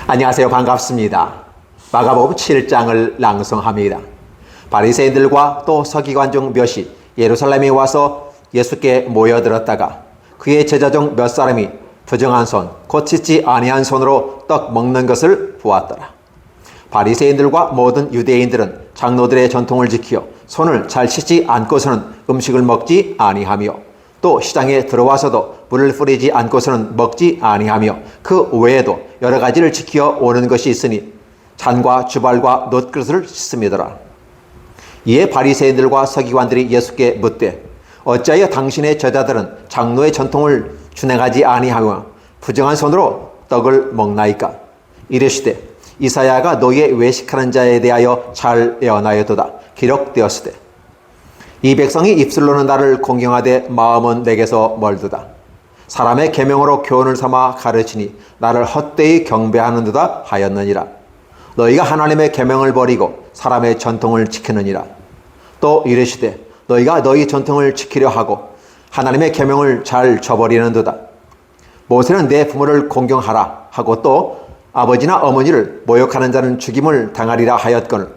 안녕하세요. 반갑습니다. 마가복음 7장을 낭송합니다. 바리새인들과 또 서기관 중 몇이 예루살렘에 와서 예수께 모여들었다가 그의 제자 중 몇 사람이 부정한 손, 곧 씻지 아니한 손으로 떡 먹는 것을 보았더라. 바리새인들과 모든 유대인들은 장로들의 전통을 지켜 손을 잘 씻지 않고서는 음식을 먹지 아니하며 또 시장에 들어와서도 물을 뿌리지 않고서는 먹지 아니하며 그 외에도 여러 가지를 지켜 오는 것이 있으니 잔과 주발과 놋그릇을 씻음이더라. 이에 바리새인들과 서기관들이 예수께 묻되 어찌하여 당신의 제자들은 장로의 전통을 준행하지 아니하며 부정한 손으로 떡을 먹나이까? 이르시되 이사야가 너희의 외식하는 자에 대하여 잘 예언하였도다. 기록되었으되 이 백성이 입술로는 나를 공경하되 마음은 내게서 멀도다. 사람의 계명으로 교훈을 삼아 가르치니 나를 헛되이 경배하는 듯다 하였느니라. 너희가 하나님의 계명을 버리고 사람의 전통을 지키느니라. 또 이르시되 너희가 너희 전통을 지키려 하고 하나님의 계명을 잘 저버리는도다. 모세는 내 부모를 공경하라 하고 또 아버지나 어머니를 모욕하는 자는 죽임을 당하리라 하였거늘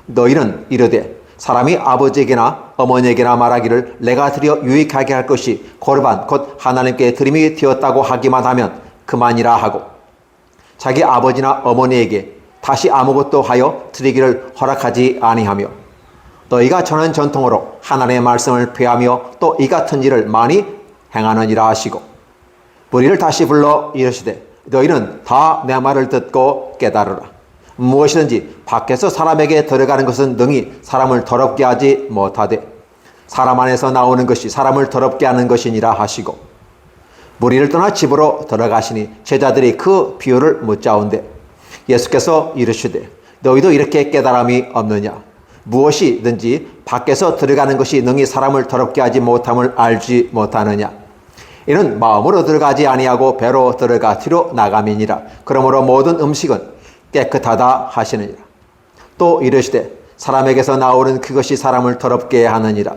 너희는 이르되 사람이 아버지에게나 어머니에게나 말하기를 내가 드려 유익하게 할 것이 고르반 곧 하나님께 드림이 되었다고 하기만 하면 그만이라 하고 자기 아버지나 어머니에게 다시 아무것도 하여 드리기를 허락하지 아니하며 너희가 전한 전통으로 하나님의 말씀을 폐하며 또 이 같은 일을 많이 행하느니라 하시고 무리를 다시 불러 이르시되 너희는 다 내 말을 듣고 깨달으라. 무엇이든지 밖에서 사람에게 들어가는 것은 능히 사람을 더럽게 하지 못하되 사람 안에서 나오는 것이 사람을 더럽게 하는 것이니라 하시고 무리를 떠나 집으로 들어가시니 제자들이 그 비유를 묻자온대 예수께서 이르시되 너희도 이렇게 깨달음이 없느냐? 무엇이든지 밖에서 들어가는 것이 능히 사람을 더럽게 하지 못함을 알지 못하느냐? 이는 마음으로 들어가지 아니하고 배로 들어가 뒤로 나감이니라. 그러므로 모든 음식은 깨끗하다 하시느니라. 또 이르시되 사람에게서 나오는 그것이 사람을 더럽게 하느니라.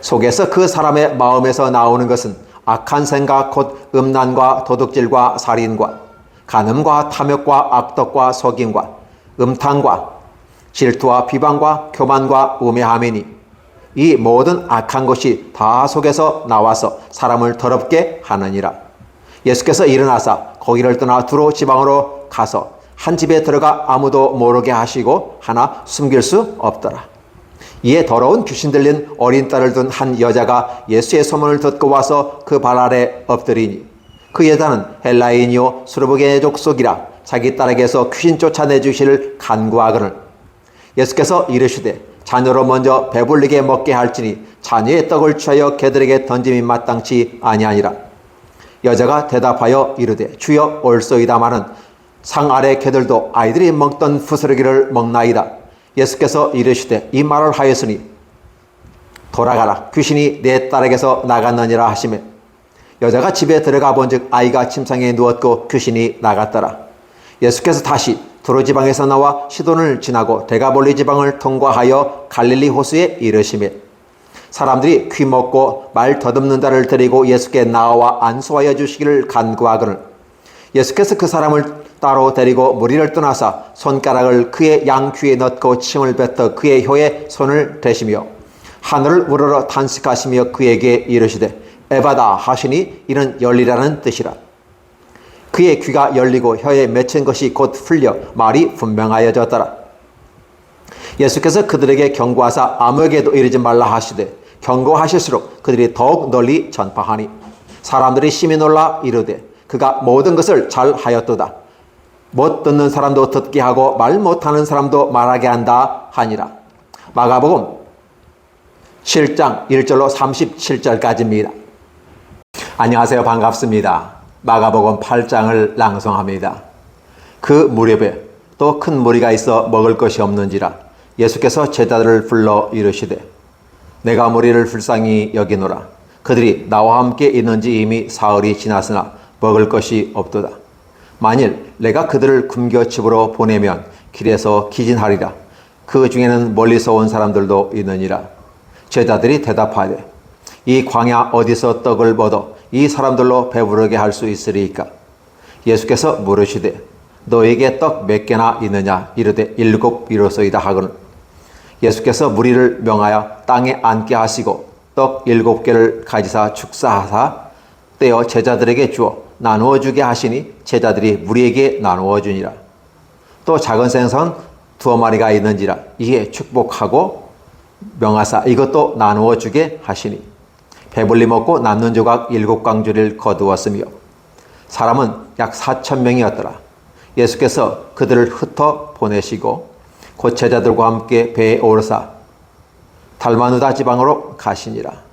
속에서 그 사람의 마음에서 나오는 것은 악한 생각 곧 음란과 도둑질과 살인과 간음과 탐욕과 악독과 속임과 음탕과 질투와 비방과 교만과 우매함이니 이 모든 악한 것이 다 속에서 나와서 사람을 더럽게 하느니라. 예수께서 일어나사 거기를 떠나 두로 지방으로 가서 한 집에 들어가 아무도 모르게 하시고 하나 숨길 수 없더라. 이에 더러운 귀신 들린 어린 딸을 둔 한 여자가 예수의 소문을 듣고 와서 그 발 아래 엎드리니 그 여자는 헬라인이요 수르브게 족속이라 자기 딸에게서 귀신 쫓아내 주시를 간구하거늘 예수께서 이르시되 자녀로 먼저 배불리게 먹게 할지니 자녀의 떡을 취하여 개들에게 던짐이 마땅치 아니하니라. 여자가 대답하여 이르되 주여 올소이다마는 상 아래 개들도 아이들이 먹던 부스러기를 먹나이다. 예수께서 이르시되 이 말을 하였으니 돌아가라 귀신이 내 딸에게서 나갔느니라 하시매 여자가 집에 들어가 본즉 아이가 침상에 누웠고 귀신이 나갔더라. 예수께서 다시 두로 지방에서 나와 시돈을 지나고 데가볼리 지방을 통과하여 갈릴리 호수에 이르시매 사람들이 귀 먹고 말 더듬는 자를 데리고 예수께 나와 안수하여 주시기를 간구하거늘 예수께서 그 사람을 따로 데리고 무리를 떠나사 손가락을 그의 양귀에 넣고 침을 뱉어 그의 혀에 손을 대시며 하늘을 우러러 탄식하시며 그에게 이르시되 에바다 하시니 이는 열리라는 뜻이라. 그의 귀가 열리고 혀에 맺힌 것이 곧 풀려 말이 분명하여졌더라. 예수께서 그들에게 경고하사 아무에게도 이르지 말라 하시되 경고하실수록 그들이 더욱 널리 전파하니 사람들이 심히 놀라 이르되 그가 모든 것을 잘 하였도다. 못 듣는 사람도 듣게 하고 말 못하는 사람도 말하게 한다 하니라. 마가복음 7장 1절로 37절까지입니다. 안녕하세요. 반갑습니다. 마가복음 8장을 낭송합니다. 그 무렵에 또 큰 무리가 있어 먹을 것이 없는지라 예수께서 제자들을 불러 이르시되 내가 무리를 불쌍히 여기노라. 그들이 나와 함께 있는지 이미 사흘이 지났으나 먹을 것이 없도다. 만일 내가 그들을 굶겨 집으로 보내면 길에서 기진하리라. 그 중에는 멀리서 온 사람들도 있느니라. 제자들이 대답하되 이 광야 어디서 떡을 얻어 이 사람들로 배부르게 할 수 있으리이까? 예수께서 물으시되 너에게 떡 몇 개나 있느냐 이르되 7이로소이다 하거늘 예수께서 무리를 명하여 땅에 앉게 하시고 떡 7개를 가지사 축사하사 떼어 제자들에게 주어 나누어 주게 하시니 제자들이 무리에게 나누어 주니라. 또 작은 생선 2마리가 있는지라 이에 축복하고 명하사 이것도 나누어 주게 하시니 배불리 먹고 남는 조각 7광주리를 거두었으며 사람은 약 4,000명이었더라. 예수께서 그들을 흩어 보내시고 곧 제자들과 함께 배에 오르사 달마누다 지방으로 가시니라.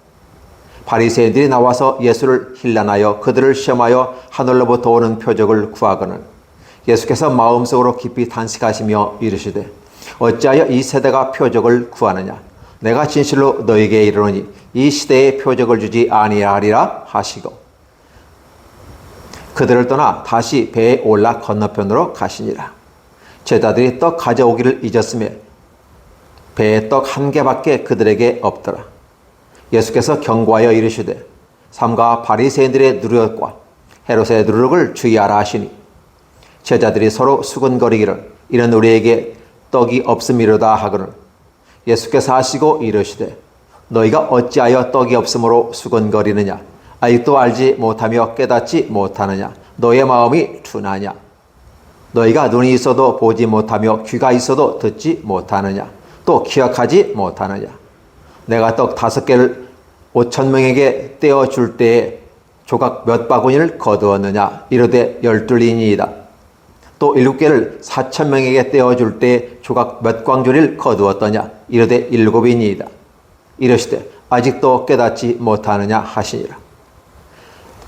바리새인들이 나와서 예수를 힐난하여 그들을 시험하여 하늘로부터 오는 표적을 구하거늘 예수께서 마음속으로 깊이 탄식하시며 이르시되 어찌하여 이 세대가 표적을 구하느냐 내가 진실로 너에게 이르노니 이 시대에 표적을 주지 아니하리라 하시고 그들을 떠나 다시 배에 올라 건너편으로 가시니라. 제자들이 떡 가져오기를 잊었으며 배에 떡 1개밖에 그들에게 없더라. 예수께서 경고하여 이르시되 삼가 바리새인들의 누룩과 헤롯의 누룩을 주의하라 하시니 제자들이 서로 수근거리기를 이는 우리에게 떡이 없음이로다 하거늘 예수께서 하시고 이르시되 너희가 어찌하여 떡이 없으므로 수근거리느냐 아직도 알지 못하며 깨닫지 못하느냐 너의 마음이 둔하냐 너희가 눈이 있어도 보지 못하며 귀가 있어도 듣지 못하느냐 또 기억하지 못하느냐 내가 떡 5개를 5,000명에게 떼어줄 때에 조각 몇 바구니를 거두었느냐 이르되 12이니이다. 또 7개를 4,000명에게 떼어줄 때 조각 몇 광주리를 거두었더냐 이르되 7이니이다. 이르시되 아직도 깨닫지 못하느냐 하시니라.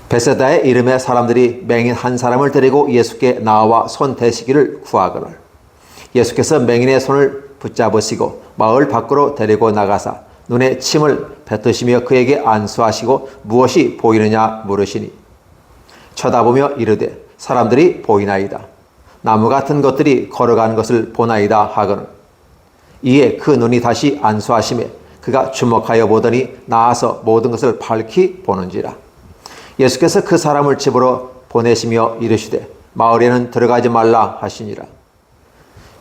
베세다의 이름의 사람들이 맹인 한 사람을 데리고 예수께 나와 손 대시기를 구하거늘 예수께서 맹인의 손을 붙잡으시고 마을 밖으로 데리고 나가사 눈에 침을 뱉으시며 그에게 안수하시고 무엇이 보이느냐 물으시니 쳐다보며 이르되 사람들이 보이나이다. 나무 같은 것들이 걸어가는 것을 보나이다 하거늘 이에 그 눈이 다시 안수하시매 그가 주목하여 보더니 나아서 모든 것을 밝히 보는지라. 예수께서 그 사람을 집으로 보내시며 이르시되 마을에는 들어가지 말라 하시니라.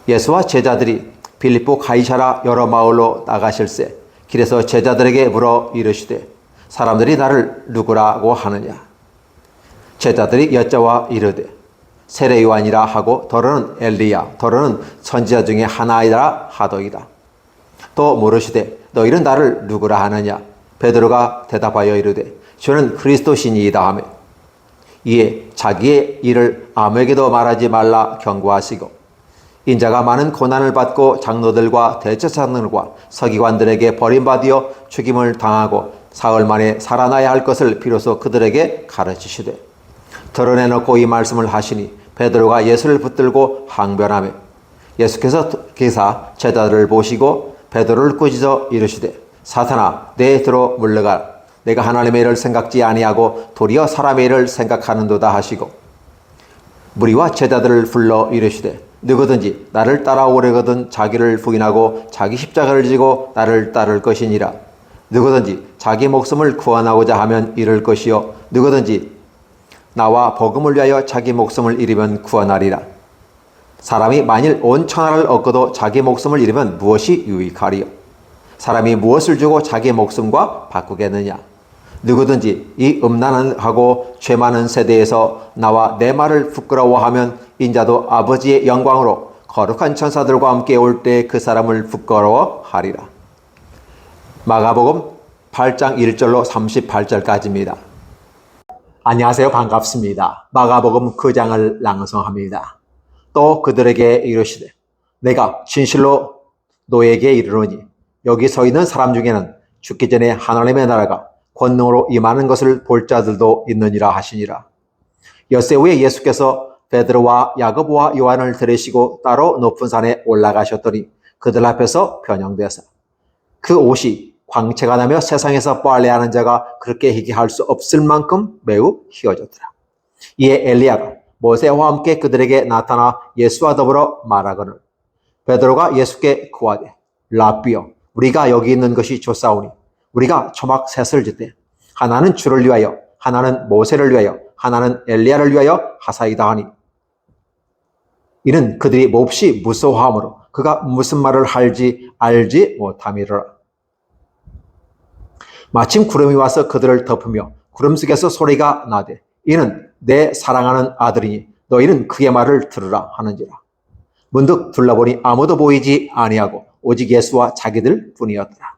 예수와 제자들이 빌립보 가이사라 여러 마을로 나가실새 길에서 제자들에게 물어 이르시되 사람들이 나를 누구라고 하느냐. 제자들이 여짜와 이르되 세례 요한이라 하고 더러는 엘리야 더러는 선지자 중에 하나이라 하더이다. 또 물으시되 너희는 나를 누구라 하느냐. 베드로가 대답하여 이르되 저는 그리스도시니이다 하며 이에 자기의 일을 아무에게도 말하지 말라 경고하시고 인자가 많은 고난을 받고 장로들과 대제사장들과 서기관들에게 버림받아 죽임을 당하고 사흘 만에 살아나야 할 것을 비로소 그들에게 가르치시되 드러내놓고 이 말씀을 하시니 베드로가 예수를 붙들고 항변하며 예수께서 기사 제자들을 보시고 베드로를 꾸짖어 이르시되 사탄아 내 뒤로 물러가 내가 하나님의 일을 생각지 아니하고 도리어 사람의 일을 생각하는도다 하시고 무리와 제자들을 불러 이르시되 누구든지 나를 따라오려거든 자기를 부인하고 자기 십자가를 지고 나를 따를 것이니라. 누구든지 자기 목숨을 구원하고자 하면 잃을 것이요 누구든지 나와 복음을 위하여 자기 목숨을 잃으면 구원하리라. 사람이 만일 온 천하를 얻고도 자기 목숨을 잃으면 무엇이 유익하리요? 사람이 무엇을 주고 자기 목숨과 바꾸겠느냐? 누구든지 이 음란하고 죄 많은 세대에서 나와 내 말을 부끄러워하면 인자도 아버지의 영광으로 거룩한 천사들과 함께 올 때 그 사람을 부끄러워하리라. 마가복음 8장 1절로 38절까지입니다. 안녕하세요. 반갑습니다. 마가복음 9장을 낭송합니다. 또 그들에게 이르시되 내가 진실로 너에게 이르노니 여기 서 있는 사람 중에는 죽기 전에 하나님의 나라가 권능으로 임하는 것을 볼 자들도 있느니라 하시니라. 엿새 후에 예수께서 베드로와 야고보와 요한을 데리시고 따로 높은 산에 올라가셨더니 그들 앞에서 변형되사 그 옷이 광채가 나며 세상에서 빨래하는 자가 그렇게 희게 할 수 없을 만큼 매우 희어졌더라. 이에 엘리야가 모세와 함께 그들에게 나타나 예수와 더불어 말하거늘 베드로가 예수께 구하되 라삐여 우리가 여기 있는 것이 좋사오니 우리가 초막 셋을 짓되 하나는 주를 위하여 하나는 모세를 위하여 하나는 엘리야를 위하여 하사이다 하니 이는 그들이 몹시 무서워하므로 그가 무슨 말을 할지 알지 못함이로라. 마침 구름이 와서 그들을 덮으며 구름 속에서 소리가 나되 이는 내 사랑하는 아들이니 너희는 그의 말을 들으라 하는지라. 문득 둘러보니 아무도 보이지 아니하고 오직 예수와 자기들 뿐이었더라.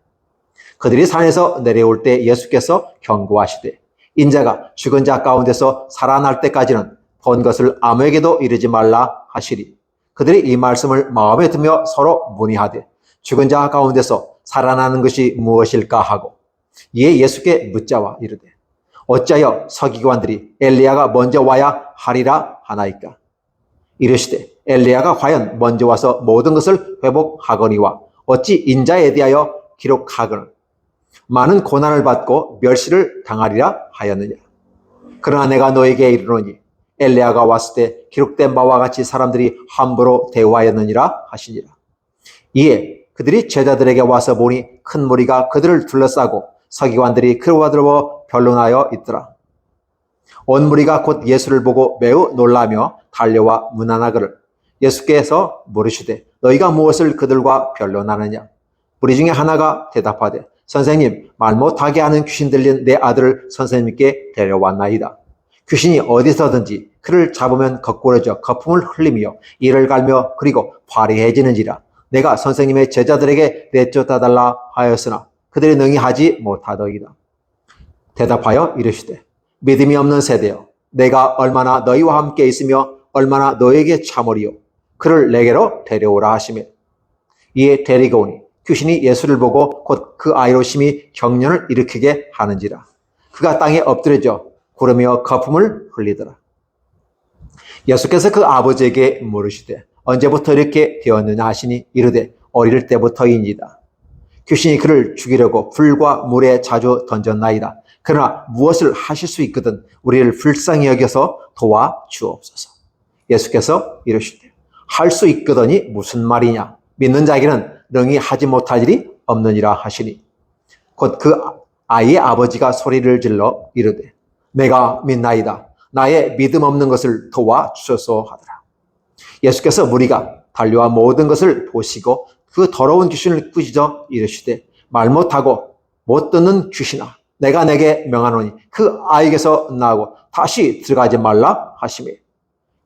그들이 산에서 내려올 때 예수께서 경고하시되 인자가 죽은 자 가운데서 살아날 때까지는 본 것을 아무에게도 이르지 말라 하시리. 그들이 이 말씀을 마음에 두며 서로 문의하되 죽은 자 가운데서 살아나는 것이 무엇일까 하고 이에 예수께 묻자와 이르되 어찌하여 서기관들이 엘리야가 먼저 와야 하리라 하나이까. 이르시되 엘리야가 과연 먼저 와서 모든 것을 회복하거니와 어찌 인자에 대하여 기록하거늘 많은 고난을 받고 멸시를 당하리라 하였느냐. 그러나 내가 너에게 이르노니 엘리야가 왔을 때 기록된 바와 같이 사람들이 함부로 대우하였느니라 하시니라. 이에 그들이 제자들에게 와서 보니 큰 무리가 그들을 둘러싸고 서기관들이 그와 들어 변론하여 있더라. 온 무리가 곧 예수를 보고 매우 놀라며 달려와 문안하거늘 예수께서 물으시되 너희가 무엇을 그들과 변론하느냐. 무리 중에 하나가 대답하되 선생님, 말 못하게 하는 귀신 들린 내 아들을 선생님께 데려왔나이다. 귀신이 어디서든지 그를 잡으면 거꾸러져 거품을 흘리며 이를 갈며 그리고 화려해지는지라. 내가 선생님의 제자들에게 내쫓아달라 하였으나 그들이 능히 하지 못하더이다. 대답하여 이르시되 믿음이 없는 세대여, 내가 얼마나 너희와 함께 있으며 얼마나 너에게 참으리요. 그를 내게로 데려오라 하시매 이에 데리고 오니 귀신이 예수를 보고 곧 그 아이로 심히 경련을 일으키게 하는지라. 그가 땅에 엎드려져 구르며 거품을 흘리더라. 예수께서 그 아버지에게 물으시되 언제부터 이렇게 되었느냐 하시니 이르되 어릴 때부터이니이다. 귀신이 그를 죽이려고 불과 물에 자주 던졌나이다. 그러나 무엇을 하실 수 있거든 우리를 불쌍히 여겨서 도와주옵소서. 예수께서 이르시되 할 수 있거든이 무슨 말이냐. 믿는 자에게는 능히 하지 못할 일이 없느니라 하시니 곧 그 아이의 아버지가 소리를 질러 이르되 내가 믿나이다. 나의 믿음 없는 것을 도와주소서 하더라. 예수께서 무리가 달려와 모든 것을 보시고 그 더러운 귀신을 꾸짖어 이르시되 말 못하고 못 듣는 귀신아, 내가 내게 명하노니 그 아이에게서 나오고 다시 들어가지 말라 하시며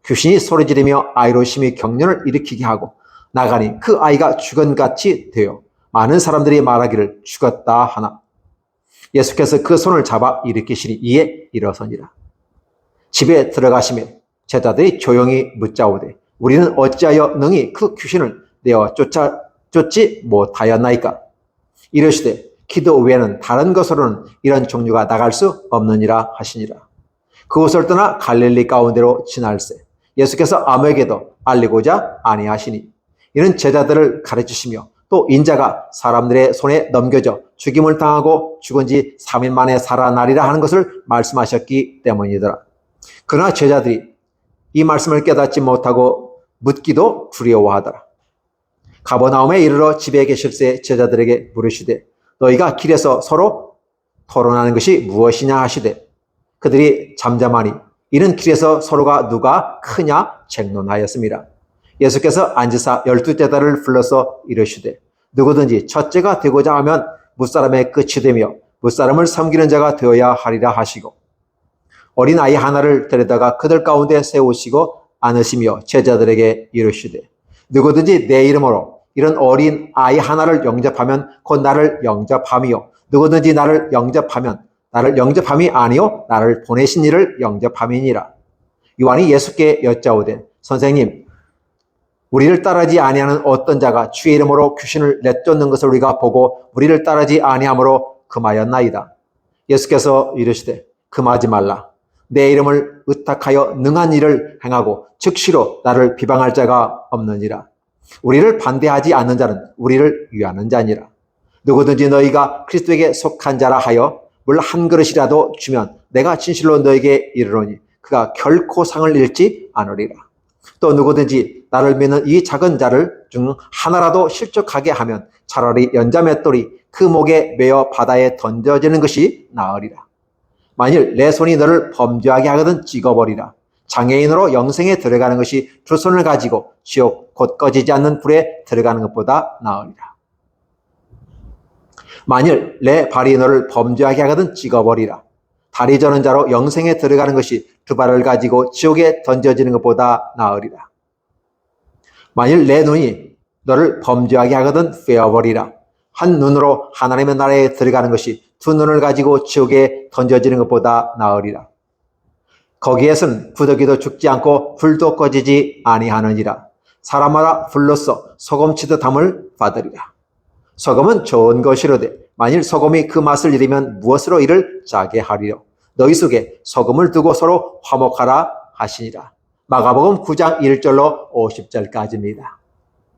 귀신이 소리지르며 아이로 심히 경련을 일으키게 하고 나가니 그 아이가 죽은같이 되어 많은 사람들이 말하기를 죽었다 하나 예수께서 그 손을 잡아 일으키시니 이에 일어서니라. 집에 들어가시며 제자들이 조용히 묻자오되 우리는 어찌하여 능히 그 귀신을 내어 쫓지 못하였나이까. 이르시되 기도 외에는 다른 것으로는 이런 종류가 나갈 수 없느니라 하시니라. 그곳을 떠나 갈릴리 가운데로 지날새 예수께서 아무에게도 알리고자 아니하시니 이는 제자들을 가르치시며 또 인자가 사람들의 손에 넘겨져 죽임을 당하고 죽은 지 3일 만에 살아나리라 하는 것을 말씀하셨기 때문이더라. 그러나 제자들이 이 말씀을 깨닫지 못하고 묻기도 두려워하더라. 가버나움에 이르러 집에 계실새 제자들에게 물으시되 너희가 길에서 서로 토론하는 것이 무엇이냐 하시되 그들이 잠잠하니 이는 길에서 서로가 누가 크냐 쟁론하였습니다. 예수께서 앉으사 12제자를 불러서 이르시되 누구든지 첫째가 되고자 하면 무사람의 끝이 되며 무사람을 섬기는 자가 되어야 하리라 하시고 어린아이 하나를 데려다가 그들 가운데 세우시고 안으시며 제자들에게 이르시되 누구든지 내 이름으로 이런 어린 아이 하나를 영접하면 곧 나를 영접함이요 누구든지 나를 영접하면 나를 영접함이 아니요 나를 보내신 이를 영접함이니라. 요한이 예수께 여짜오되 선생님 우리를 따르지 아니하는 어떤 자가 주의 이름으로 귀신을 내쫓는 것을 우리가 보고 우리를 따르지 아니함으로 금하였나이다. 예수께서 이르시되 금하지 말라. 내 이름을 의탁하여 능한 일을 행하고 즉시로 나를 비방할 자가 없느니라. 우리를 반대하지 않는 자는 우리를 위하는 자니라. 누구든지 너희가 그리스도에게 속한 자라 하여 물 한 그릇이라도 주면 내가 진실로 너에게 이르노니 그가 결코 상을 잃지 않으리라. 또 누구든지 나를 믿는 이 작은 자를 중 하나라도 실족하게 하면 차라리 연자맷돌이 그 목에 매어 바다에 던져지는 것이 나으리라. 만일 내 손이 너를 범죄하게 하거든 찍어버리라. 장애인으로 영생에 들어가는 것이 두 손을 가지고 지옥 곧 꺼지지 않는 불에 들어가는 것보다 나으리라. 만일 내 발이 너를 범죄하게 하거든 찍어버리라. 다리 저는 자로 영생에 들어가는 것이 두 발을 가지고 지옥에 던져지는 것보다 나으리라. 만일 내 눈이 너를 범죄하게 하거든 빼어버리라. 한 눈으로 하나님의 나라에 들어가는 것이 두 눈을 가지고 지옥에 던져지는 것보다 나으리라. 거기에서는 구더기도 죽지 않고 불도 꺼지지 아니하느니라. 사람마다 불로써 소금치듯 함을 받으리라. 소금은 좋은 것이로되 만일 소금이 그 맛을 잃으면 무엇으로 이를 짜게 하리요. 너희 속에 소금을 두고 서로 화목하라 하시니라. 마가복음 9장 1절로 50절까지입니다.